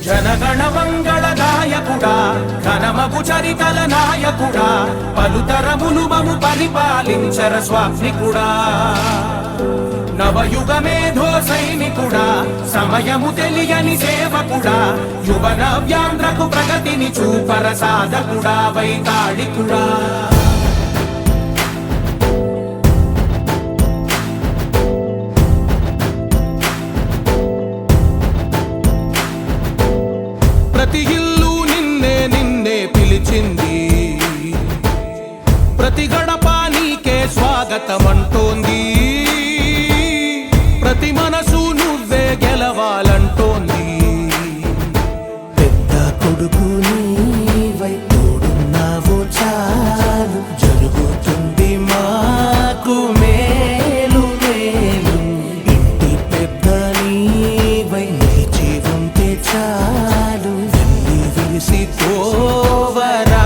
జనగణ మంగళదాయకుడా ఘనమగు చరితల నాయకుడా పలుతరములు మము పరిపాలించర స్వామికుడా నవయుగ మేధో సైనికుడా సమయము తెలియని సేవకుడా యువన వ్యాంధ్రకు ప్రగతిని చూపర సాధకుడా వైతాళికుడా ప్రతి ఇల్లు నిన్నే నిన్నే పిలిచింది ప్రతి గడప నీకే స్వాగతమంటోంది ప్రతి మనసు నువ్వే గెలవాలంటోంది పెద్ద కొడుకు నీవై తోడున్నావు చాలు జరుగుతుంది మాకు మేలు మేలు ఇంటి పెద్ద నీవై నిలిచి ఉంటే చాలు వెల్లి విరిసి తోవరా